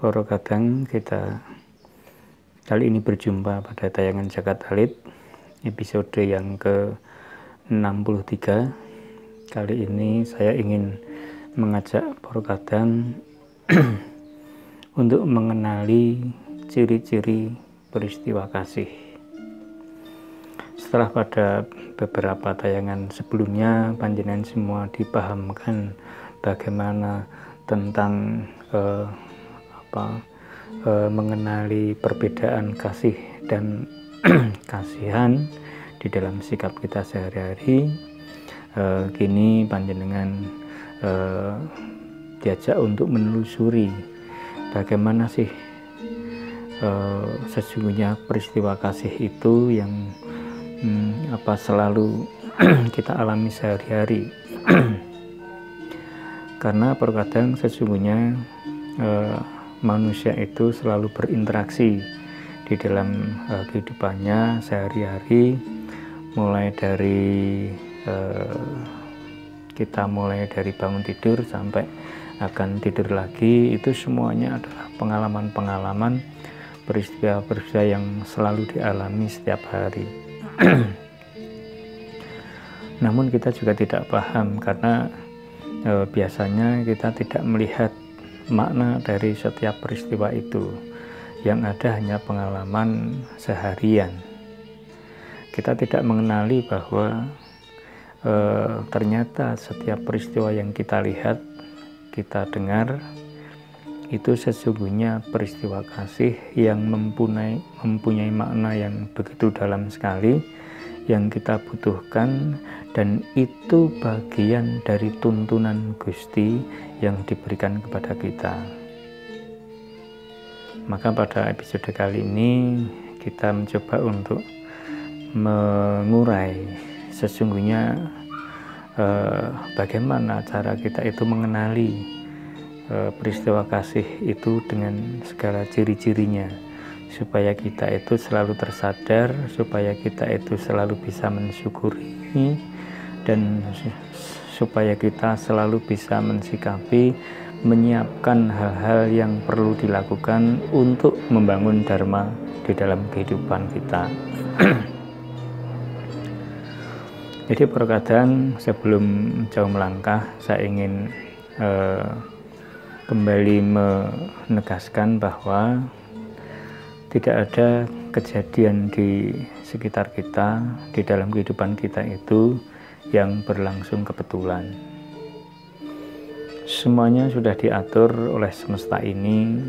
Para kadang kita kali ini berjumpa pada tayangan Jagat Alit episode yang ke-63. Kali ini saya ingin mengajak para kadang untuk mengenali ciri-ciri peristiwa kasih. Setelah pada beberapa tayangan sebelumnya panjenengan semua dipahamkan bagaimana tentang mengenali perbedaan kasih dan kasihan di dalam sikap kita sehari-hari. Kini panjenengan diajak untuk menelusuri bagaimana sih sesungguhnya peristiwa kasih itu yang selalu kita alami sehari-hari. Karena terkadang sesungguhnya manusia itu selalu berinteraksi di dalam kehidupannya sehari-hari, mulai dari kita mulai dari bangun tidur sampai akan tidur lagi, itu semuanya adalah pengalaman-pengalaman peristiwa-peristiwa yang selalu dialami setiap hari. Namun kita juga tidak paham karena biasanya kita tidak melihat makna dari setiap peristiwa itu. Yang ada hanya pengalaman seharian. Kita tidak mengenali bahwa ternyata setiap peristiwa yang kita lihat, kita dengar, itu sesungguhnya peristiwa kasih yang mempunyai makna yang begitu dalam sekali, yang kita butuhkan, dan itu bagian dari tuntunan Gusti yang diberikan kepada kita. Maka pada episode kali ini kita mencoba untuk mengurai sesungguhnya bagaimana cara kita itu mengenali peristiwa kasih itu dengan segala ciri-cirinya, supaya kita itu selalu tersadar, supaya kita itu selalu bisa mensyukuri, dan supaya kita selalu bisa mensikapi, menyiapkan hal-hal yang perlu dilakukan untuk membangun dharma di dalam kehidupan kita. Jadi terkadang sebelum jauh melangkah, saya ingin kembali menegaskan bahwa tidak ada kejadian di sekitar kita, di dalam kehidupan kita itu yang berlangsung kebetulan. Semuanya sudah diatur oleh semesta ini.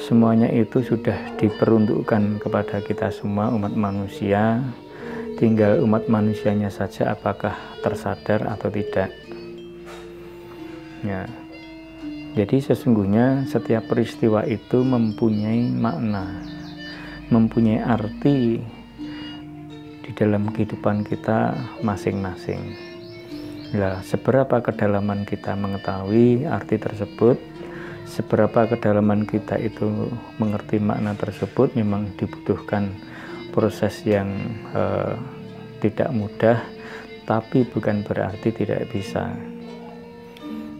Semuanya itu sudah diperuntukkan kepada kita semua umat manusia. Tinggal umat manusianya saja apakah tersadar atau tidak. Ya. Jadi sesungguhnya setiap peristiwa itu mempunyai makna, mempunyai arti di dalam kehidupan kita masing-masing. Nah, seberapa kedalaman kita mengetahui arti tersebut, seberapa kedalaman kita itu mengerti makna tersebut, memang dibutuhkan proses yang tidak mudah, tapi bukan berarti tidak bisa.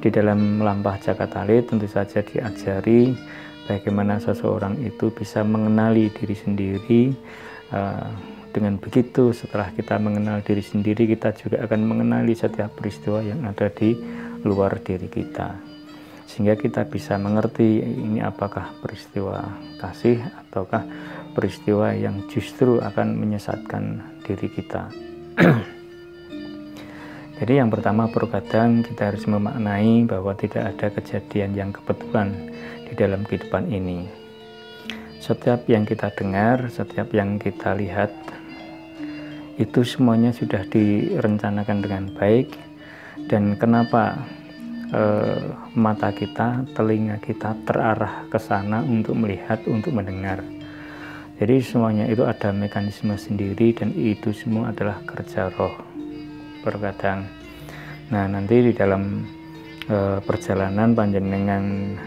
Di dalam Lampah Jagat Alit tentu saja diajari bagaimana seseorang itu bisa mengenali diri sendiri. Dengan begitu, setelah kita mengenal diri sendiri, kita juga akan mengenali setiap peristiwa yang ada di luar diri kita. Sehingga kita bisa mengerti ini apakah peristiwa kasih ataukah peristiwa yang justru akan menyesatkan diri kita. Jadi yang pertama, terkadang kita harus memaknai bahwa tidak ada kejadian yang kebetulan di dalam kehidupan ini. Setiap yang kita dengar, setiap yang kita lihat, itu semuanya sudah direncanakan dengan baik. Dan kenapa mata kita, telinga kita terarah ke sana untuk melihat, untuk mendengar. Jadi semuanya itu ada mekanisme sendiri, dan itu semua adalah kerja roh. Terkadang, nah nanti di dalam perjalanan panjenengan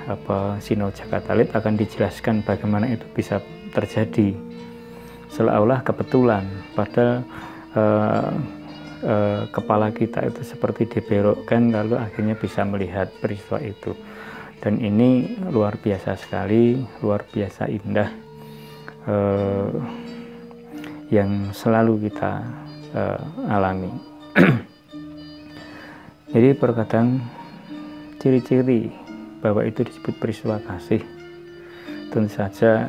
Sinau Jagat Alit akan dijelaskan bagaimana itu bisa terjadi seolah-olah kebetulan, padahal kepala kita itu seperti dibelokkan, lalu akhirnya bisa melihat peristiwa itu. Dan ini luar biasa sekali, luar biasa indah, yang selalu kita alami. Jadi terkadang ciri-ciri bahwa itu disebut peristiwa kasih, tentu saja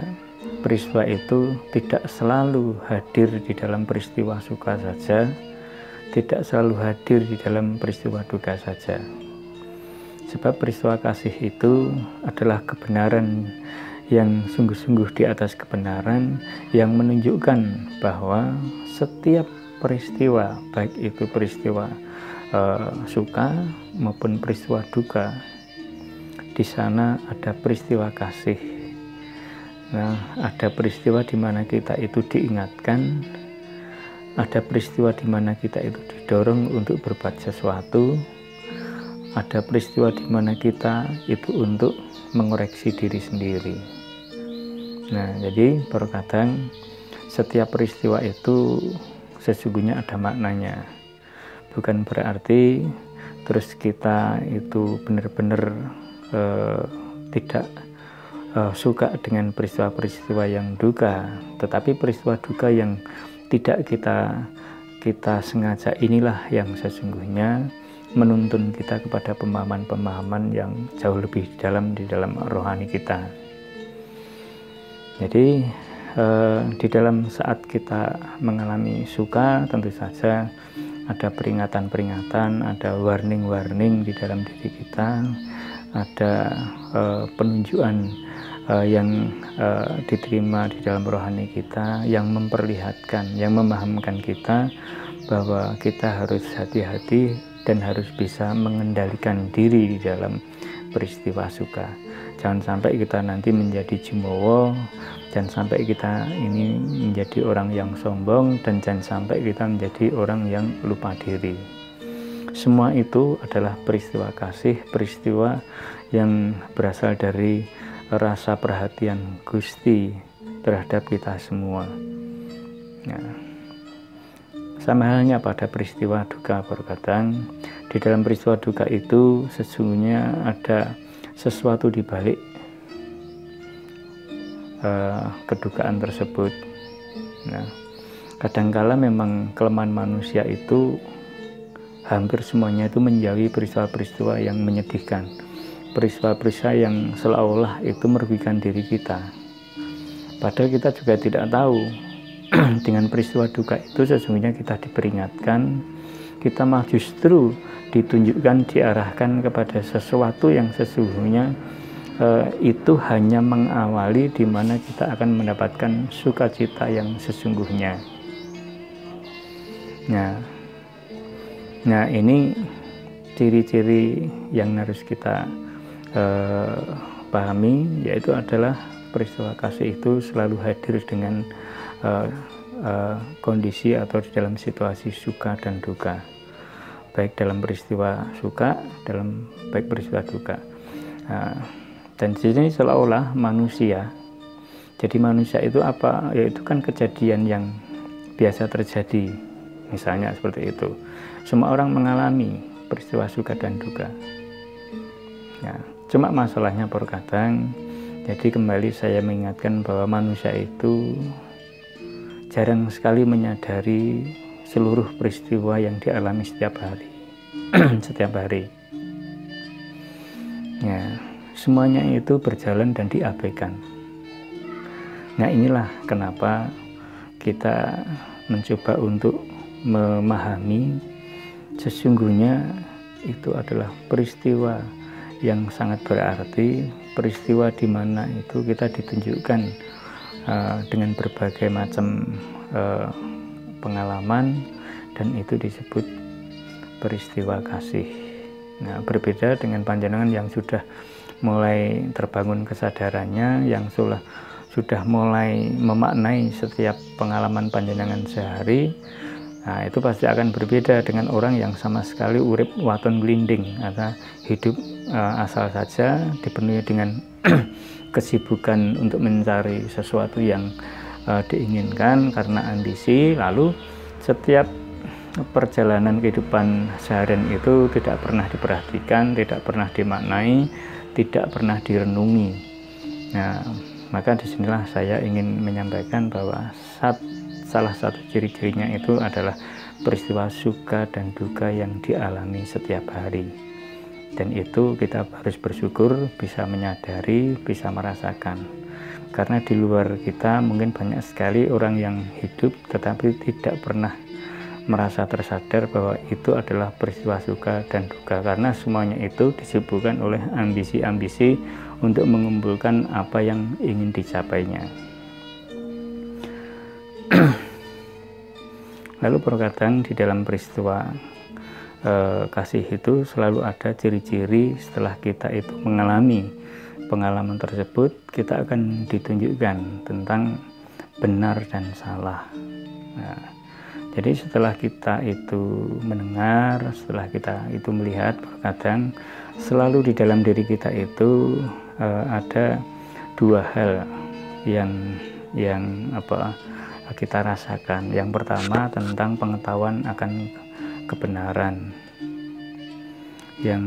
peristiwa itu tidak selalu hadir di dalam peristiwa suka saja, tidak selalu hadir di dalam peristiwa duka saja. Sebab peristiwa kasih itu adalah kebenaran yang sungguh-sungguh di atas kebenaran, yang menunjukkan bahwa setiap peristiwa, baik itu peristiwa suka maupun peristiwa duka, di sana ada peristiwa kasih. Nah, ada peristiwa di mana kita itu diingatkan, ada peristiwa di mana kita itu didorong untuk berbuat sesuatu, ada peristiwa di mana kita itu untuk mengoreksi diri sendiri. Nah, jadi terkadang setiap peristiwa itu sesungguhnya ada maknanya. Bukan berarti terus kita itu benar-benar tidak suka dengan peristiwa-peristiwa yang duka, tetapi peristiwa duka yang tidak kita sengaja, inilah yang sesungguhnya menuntun kita kepada pemahaman-pemahaman yang jauh lebih dalam di dalam rohani kita. Jadi di dalam saat kita mengalami suka, tentu saja ada peringatan-peringatan, ada warning-warning di dalam diri kita, ada penunjukan yang diterima di dalam rohani kita, yang memperlihatkan, yang memahamkan kita bahwa kita harus hati-hati dan harus bisa mengendalikan diri di dalam peristiwa suka. Jangan sampai kita nanti menjadi jumowo, jangan sampai kita ini menjadi orang yang sombong, dan jangan sampai kita menjadi orang yang lupa diri. Semua itu adalah peristiwa kasih, peristiwa yang berasal dari rasa perhatian Gusti terhadap kita semua. Nah, sama halnya pada peristiwa duka, terkadang di dalam peristiwa duka itu sesungguhnya ada sesuatu di balik kedukaan tersebut. Nah, kadangkala memang kelemahan manusia itu hampir semuanya itu menjauhi peristiwa-peristiwa yang menyedihkan, peristiwa-peristiwa yang seolah-olah itu merugikan diri kita. Padahal kita juga tidak tahu dengan peristiwa duka itu sesungguhnya kita diperingatkan, kita malah justru ditunjukkan, diarahkan kepada sesuatu yang sesungguhnya itu hanya mengawali di mana kita akan mendapatkan sukacita yang sesungguhnya. Nah, ini ciri-ciri yang harus kita pahami, yaitu adalah peristiwa kasih itu selalu hadir dengan kondisi atau di dalam situasi suka dan duka, baik dalam peristiwa suka, baik peristiwa duka. Dan di sini seolah-olah manusia, jadi manusia itu apa? Yaitu kan kejadian yang biasa terjadi, misalnya seperti itu. Semua orang mengalami peristiwa suka dan duka. Ya, cuma masalahnya terkadang, jadi kembali saya mengingatkan bahwa manusia itu jarang sekali menyadari seluruh peristiwa yang dialami setiap hari. Setiap hari. Ya, semuanya itu berjalan dan diabaikan. Nah, inilah kenapa kita mencoba untuk memahami sesungguhnya itu adalah peristiwa yang sangat berarti, peristiwa di mana itu kita ditunjukkan dengan berbagai macam pengalaman, dan itu disebut peristiwa kasih. Nah, berbeda dengan panjenengan yang sudah mulai terbangun kesadarannya, yang sudah mulai memaknai setiap pengalaman panjenengan sehari. Nah, itu pasti akan berbeda dengan orang yang sama sekali urip waton glinding, atau hidup asal saja, dipenuhi dengan kesibukan untuk mencari sesuatu yang diinginkan karena ambisi. Lalu setiap perjalanan kehidupan seharian itu tidak pernah diperhatikan, tidak pernah dimaknai, tidak pernah direnungi. Nah, maka disinilah saya ingin menyampaikan bahwa salah satu ciri-cirinya itu adalah peristiwa suka dan duka yang dialami setiap hari. Dan itu kita harus bersyukur, bisa menyadari, bisa merasakan. Karena di luar kita mungkin banyak sekali orang yang hidup tetapi tidak pernah merasa tersadar bahwa itu adalah peristiwa suka dan duka, karena semuanya itu disibukkan oleh ambisi-ambisi untuk mengumpulkan apa yang ingin dicapainya. Lalu perkataan di dalam peristiwa kasih itu selalu ada ciri-ciri. Setelah kita itu mengalami pengalaman tersebut, kita akan ditunjukkan tentang benar dan salah. Nah, jadi setelah kita itu mendengar, setelah kita itu melihat, terkadang selalu di dalam diri kita itu ada dua hal yang kita rasakan. Yang pertama tentang pengetahuan akan kebenaran. Yang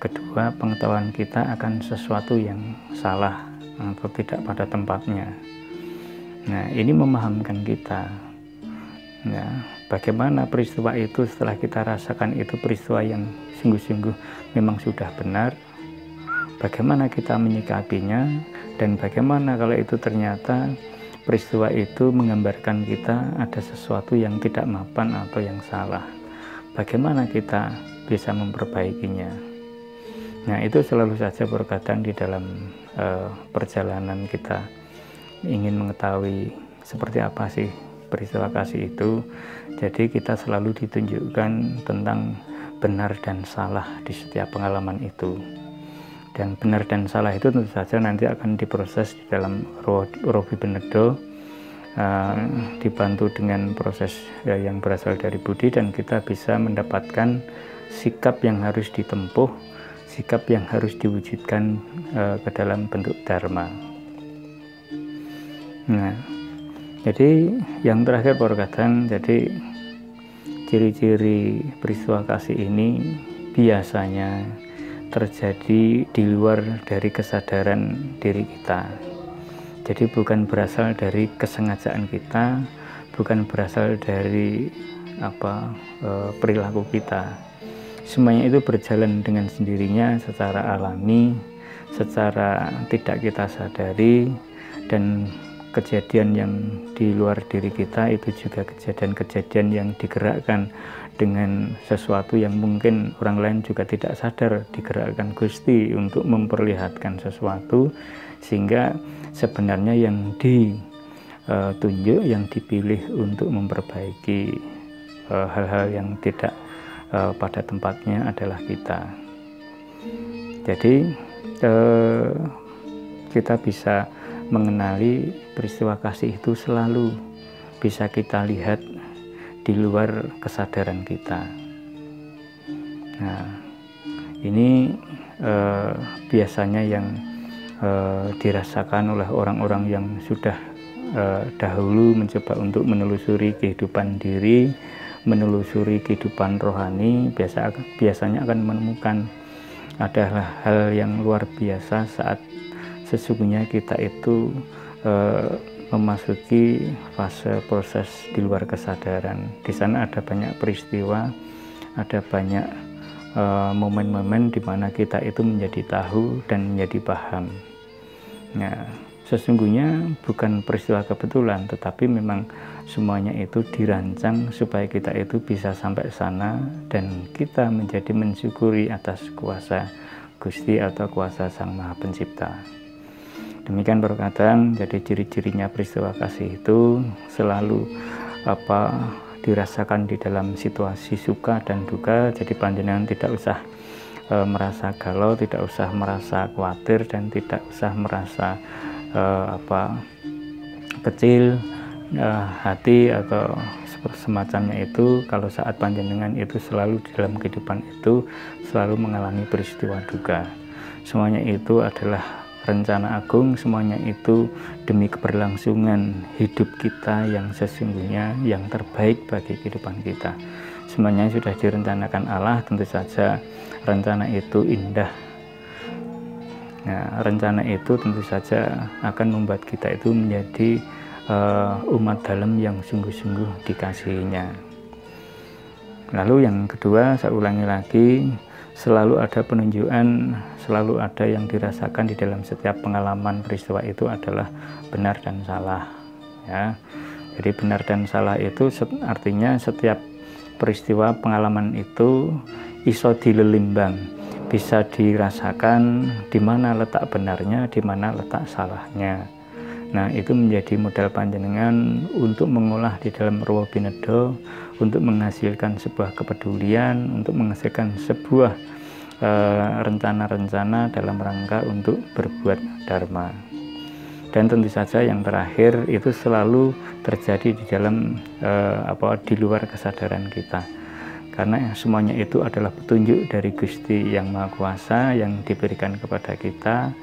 kedua, pengetahuan kita akan sesuatu yang salah atau tidak pada tempatnya. Nah, ini memahamkan kita. Ya, bagaimana peristiwa itu setelah kita rasakan itu peristiwa yang sungguh-sungguh memang sudah benar, bagaimana kita menyikapinya, dan bagaimana kalau itu ternyata peristiwa itu menggambarkan kita ada sesuatu yang tidak mapan atau yang salah, bagaimana kita bisa memperbaikinya. Nah, itu selalu saja berkadang di dalam perjalanan kita ingin mengetahui seperti apa sih peristiwa kasih itu. Jadi kita selalu ditunjukkan tentang benar dan salah di setiap pengalaman itu. Dan benar dan salah itu tentu saja nanti akan diproses di dalam Robi Benedo, dibantu dengan proses yang berasal dari Budi, dan kita bisa mendapatkan sikap yang harus ditempuh, sikap yang harus diwujudkan ke dalam bentuk dharma. Nah, jadi yang terakhir perkataan, jadi ciri-ciri peristiwa kasih ini biasanya terjadi di luar dari kesadaran diri kita. Jadi bukan berasal dari kesengajaan kita, bukan berasal dari perilaku kita. Semuanya itu berjalan dengan sendirinya secara alami, secara tidak kita sadari, dan kejadian yang di luar diri kita itu juga kejadian-kejadian yang digerakkan dengan sesuatu yang mungkin orang lain juga tidak sadar, digerakkan Gusti untuk memperlihatkan sesuatu, sehingga sebenarnya yang ditunjuk, yang dipilih untuk memperbaiki hal-hal yang tidak pada tempatnya adalah kita. Jadi kita bisa mengenali peristiwa kasih itu selalu bisa kita lihat di luar kesadaran kita. Nah, ini biasanya yang dirasakan oleh orang-orang yang sudah dahulu mencoba untuk menelusuri kehidupan diri, menelusuri kehidupan rohani, biasanya akan menemukan adalah hal yang luar biasa saat sesungguhnya kita itu memasuki fase proses di luar kesadaran. Di sana ada banyak peristiwa, ada banyak momen-momen di mana kita itu menjadi tahu dan menjadi paham. Nah, sesungguhnya bukan peristiwa kebetulan, tetapi memang semuanya itu dirancang supaya kita itu bisa sampai sana dan kita menjadi mensyukuri atas kuasa Gusti atau kuasa Sang Maha Pencipta. Demikian perkataan, jadi ciri-cirinya peristiwa kasih itu selalu dirasakan di dalam situasi suka dan duka. Jadi panjenengan tidak usah merasa galau, tidak usah merasa khawatir, dan tidak usah merasa kecil hati atau semacamnya itu. Kalau saat panjenengan itu selalu di dalam kehidupan itu selalu mengalami peristiwa duka, semuanya itu adalah rencana agung, semuanya itu demi keberlangsungan hidup kita yang sesungguhnya yang terbaik bagi kehidupan kita. Semuanya sudah direncanakan Allah. Tentu saja rencana itu indah, Nah, rencana itu tentu saja akan membuat kita itu menjadi umat dalam yang sungguh-sungguh dikasihinya. Lalu yang kedua, saya ulangi lagi, selalu ada penunjukan, selalu ada yang dirasakan di dalam setiap pengalaman peristiwa itu adalah benar dan salah. Ya. Jadi benar dan salah itu artinya setiap peristiwa pengalaman itu iso dilelimbang, bisa dirasakan di mana letak benarnya, di mana letak salahnya. Nah, itu menjadi modal panjenengan untuk mengolah di dalam Rowo Binedo, untuk menghasilkan sebuah kepedulian, untuk menghasilkan sebuah rencana-rencana dalam rangka untuk berbuat dharma. Dan tentu saja yang terakhir itu selalu terjadi di dalam di luar kesadaran kita. Karena semuanya itu adalah petunjuk dari Gusti Yang Maha Kuasa yang diberikan kepada kita,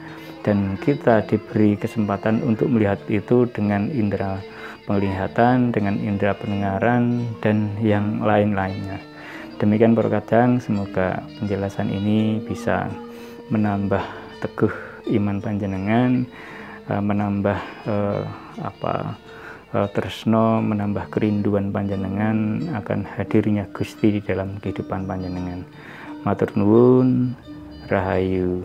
dan kita diberi kesempatan untuk melihat itu dengan indera penglihatan, dengan indera pendengaran, dan yang lain-lainnya. Demikian Para Kadang, semoga penjelasan ini bisa menambah teguh iman panjenengan, menambah tresno, menambah kerinduan panjenengan akan hadirnya Gusti di dalam kehidupan panjenengan. Matur nuwun, rahayu.